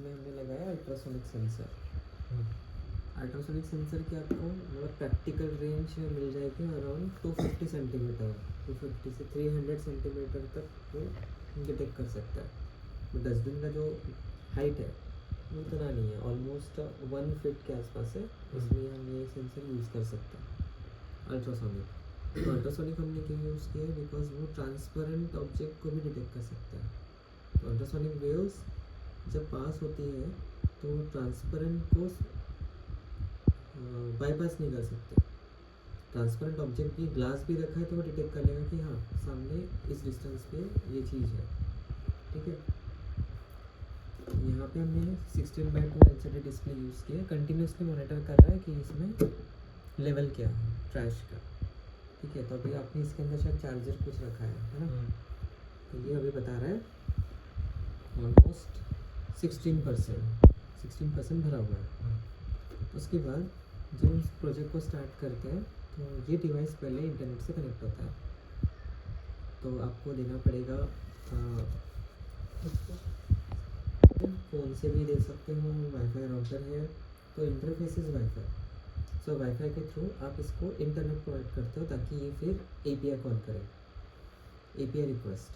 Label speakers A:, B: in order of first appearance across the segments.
A: इसमें हमने लगाया अल्ट्रासोनिक सेंसर। अल्ट्रासोनिक सेंसर की आपको मतलब प्रैक्टिकल रेंज मिल जाएगी अराउंड 250 सेंटीमीटर, 250 से 300 सेंटीमीटर तक वो डिटेक्ट कर सकता है। वो डस्टबिन का जो हाइट है वो उतना नहीं है, ऑलमोस्ट 1 फीट के आसपास है, इसलिए हम ये सेंसर यूज़ कर सकते हैं अल्ट्रासोनिक। तो अल्ट्रासोनिक हमने क्यों यूज़ किया है, बिकॉज वो ट्रांसपेरेंट ऑब्जेक्ट को भी डिटेक्ट कर सकता है। तो अल्ट्रासोनिक वेव्स जब पास होती है तो ट्रांसपेरेंट को बाईपास नहीं कर सकते। ट्रांसपेरेंट ऑब्जेक्ट भी, ग्लास भी रखा है तो वो डिटेक्ट कर लेगा कि हाँ सामने इस डिस्टेंस पे ये चीज़ है, ठीक है। यहाँ पे हमने 16:2 LCD डिस्प्ले यूज़ किया है, कंटिन्यूसली मॉनिटर कर रहा है कि इसमें लेवल क्या है ट्रैश का, ठीक है। तो अभी आपने इसके अंदर शायद चार्जर कुछ रखा है ना, तो ये अभी बता रहा है ऑलमोस्ट 16% भरा हुआ है। तो उसके बाद जब इस प्रोजेक्ट को स्टार्ट करते हैं तो ये डिवाइस पहले इंटरनेट से कनेक्ट होता है, तो आपको देना पड़ेगा फ़ोन से भी दे सकते हो, वाईफाई राउटर है तो interface is wifi. So wifi के थ्रू आप इसको इंटरनेट प्रोवाइड करते हो ताकि ये फिर API कॉल करे, API रिक्वेस्ट,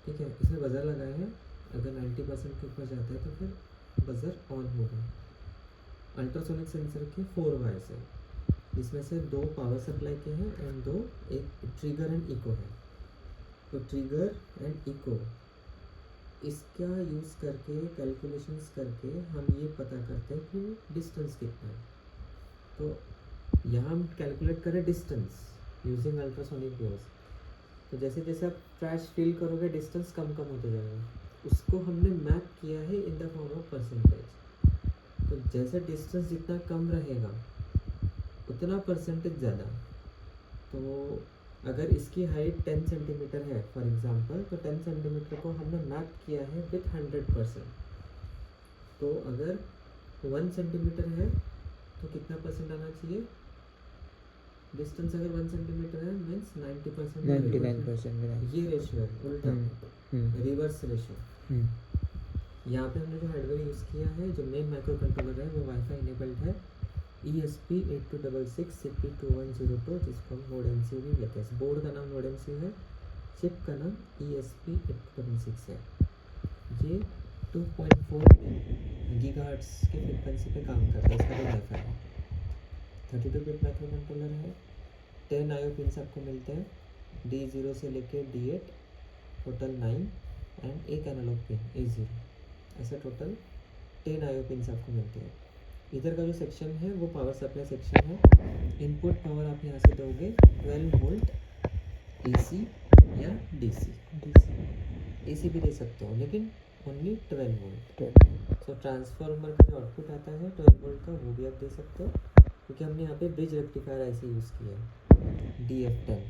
A: ठीक है। इसमें बज़र लगाया है, अगर 90% के ऊपर जाता है तो फिर बज़र ऑन होगा। अल्ट्रासोनिक सेंसर के 4 वायर्स हैं, जिसमें से 2 पावर सप्लाई के हैं एंड 2 एक ट्रिगर एंड इको है। तो ट्रिगर एंड इको इसका यूज़ करके कैलकुलेशंस करके हम ये पता करते हैं कि डिस्टेंस कितना है। तो यहाँ हम कैलकुलेट करें डिस्टेंस यूजिंग अल्ट्रासोनिक वेव्स। तो जैसे जैसे आप ट्रैश फील करोगे डिस्टेंस कम होते जाएगा, उसको हमने मैप किया है in the form of percentage. तो जैसे डिस्टेंस जितना कम रहेगा उतना परसेंटेज ज़्यादा। तो अगर इसकी हाइट 10 सेंटीमीटर है फॉर एग्जांपल, तो 10 सेंटीमीटर को हमने मैप किया है विथ 100%। तो अगर 1 सेंटीमीटर है तो कितना परसेंट आना चाहिए, डिस्टेंस अगर 1 सेंटीमीटर है मीन्स 90%, 99%। ये रेशियो है, उल्टा रिवर्स रेशियो। यहाँ पे हमने जो हार्डवेयर यूज़ किया है, जो मेन माइक्रो कंट्रोलर है वो वाईफाई इनेबल्ड है, ESP8266 CP2102, जिसको हम नोड MCU भी कहते हैं। बोर्ड का नाम नोड MCU है, चिप का नाम ESP8266 है। ये 2.4 गीगाहर्ट्ज़ के फ्रिक्वेंसी पे काम करता है, इसका जो वाईफाई है। 32 बिट माइक्रो कंट्रोलर है, 10 IO पिन्स आपको मिलते हैं, D0 से लेके D8, टोटल 9 एंड एक एनालॉग पिन A0, ऐसा टोटल 10 IO पिन्स आपको मिलते हैं। इधर का जो सेक्शन है वो पावर सप्लाई सेक्शन है। इनपुट पावर आप यहाँ से दोगे 12 वोल्ट AC या DC AC भी दे सकते हो, लेकिन ओनली 12 वोल्ट। सो ट्रांसफार्मर का जो आउटपुट आता है 12 वोल्ट का, वो भी आप दे सकते हो, क्योंकि हमने यहाँ पे ब्रिज रेक्टिफायर IC यूज़ किया है, DF10।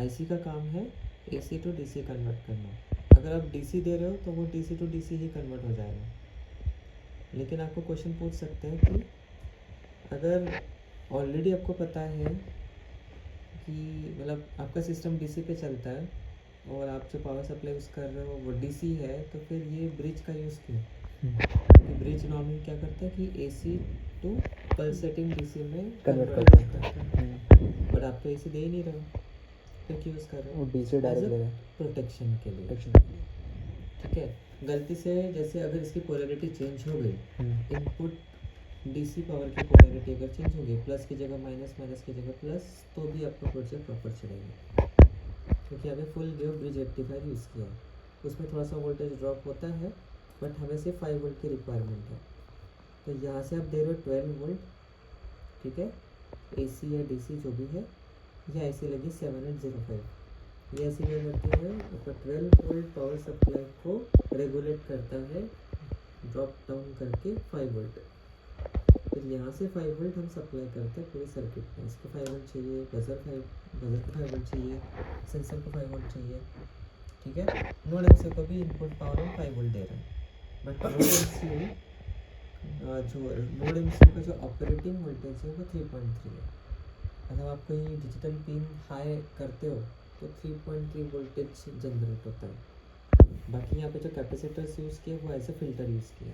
A: IC का काम है AC टू DC कन्वर्ट करना। अगर आप DC दे रहे हो तो वो DC टू DC ही कन्वर्ट हो जाएगा। लेकिन आपको क्वेश्चन पूछ सकते हैं कि अगर ऑलरेडी आपको पता है कि मतलब आपका सिस्टम DC पे चलता है और आप जो पावर सप्लाई यूज़ कर रहे हो वो DC है, तो फिर ये ब्रिज का यूज़ क्यों? क्योंकि ब्रिज नॉर्मली क्या करता है कि AC टू पल्सेटिंग DC में कन्वर्ट करता है, बट आप तो AC दे ही नहीं रहे हो, फिर क्यों यूज़ कर रहे हो?
B: DC डायरेक्ट ले रहे हैं
A: प्रोटेक्शन के लिए, ठीक है। गलती से जैसे अगर इसकी पोलैरिटी चेंज हो गई, इनपुट DC पावर की पोलैरिटी अगर चेंज हो गई, प्लस की जगह माइनस, माइनस की जगह प्लस, तो भी आपका प्रोजेक्ट प्रॉपर चलेगा, क्योंकि यहाँ पे full wave bridge rectifier use किया है। उसमें थोड़ा सा वोल्टेज ड्रॉप होता है, बट हमें सिर्फ 5 वोल्ट की रिक्वायरमेंट है। तो यहाँ से आप दे रहे हो 12 वोल्ट, ठीक है, AC या DC जो भी है, या IC लगी 7805। ये ऐसी क्या करती है, आपका 12 वोल्ट पावर सप्लाई को रेगुलेट करता है, ड्रॉप डाउन करके 5 वोल्ट। फिर यहाँ से 5 वोल्ट हम सप्लाई करते हैं पूरे सर्किट में। इसको 5 वोल्ट चाहिए, बजर को 5 वोल्ट चाहिए, सेंसर को 5 वोल्ट चाहिए, ठीक है। नोड MCU को भी इनपुट पावर हम 5 वोल्ट दे रहे हैं, बट नोड MCU का जो ऑपरेटिंग वोल्टेज है वो 3.3 है। अगर आप कोई डिजिटल पिन हाई करते हो तो 3.3 वोल्टेज जनरेट होता है। बाकी यहाँ पे जो कैपेसिटर्स यूज़ किए वो ऐसे फिल्टर यूज़ किए,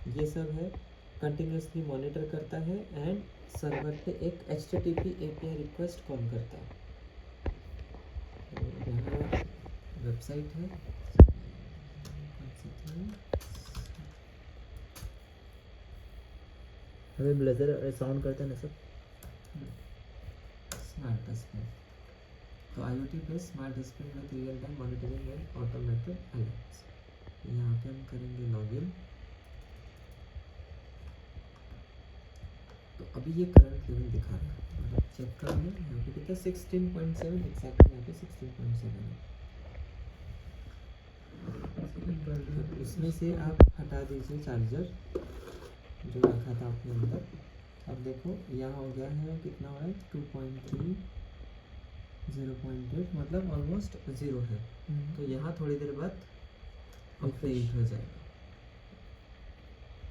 A: ये सब है, कंटिन्यूसली मॉनिटर करता है एंड सर्वर पे एक HTTP API रिक्वेस्ट कॉल करता है। तो यहाँ वेबसाइट है, कौन सी थी?
B: हमें ब्लेजर साउंड करता है ना सब।
A: Smart dustbin. तो IoT पे smart dustbin with real time monitoring and automated alerts. यहाँ पे हम करेंगे लॉगिन। तो अभी ये करंट लेवल दिखा रहा है, अगर चेक करेंगे यहाँ पे कितना 16.7 एग्जैक्टली, यहाँ पे 16.7 है। इसमें से आप हटा दीजिए चार्जर जो रखा था आपने अंदर। अब देखो यहाँ हो गया है, कितना हो रहा है 2.3, 0.8, मतलब ऑलमोस्ट 0 है। तो यहाँ थोड़ी देर बाद अपडेट हो जाएगा।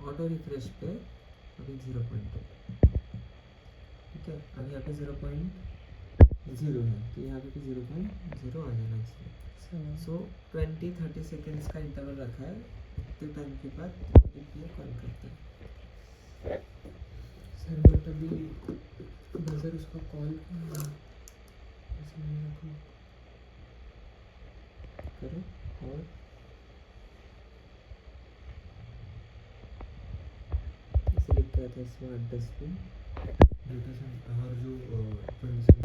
A: ऑटो रिफ्रेश पे अभी 0.8, ठीक है। अब यहाँ पे 0.0 है, तो यहाँ पे भी 0.0 आ जाना चाहिए। सो 20-30 सेकेंड्स का इंटरवल रखा है, उतने टाइम के बाद API कॉल करते हैं।
C: सर बट अभी बजर उसका कॉल
A: करो और इसे लिख के आता है स्मार्ट डस्टबिन
D: डेटा सेंटर और जो परमिशन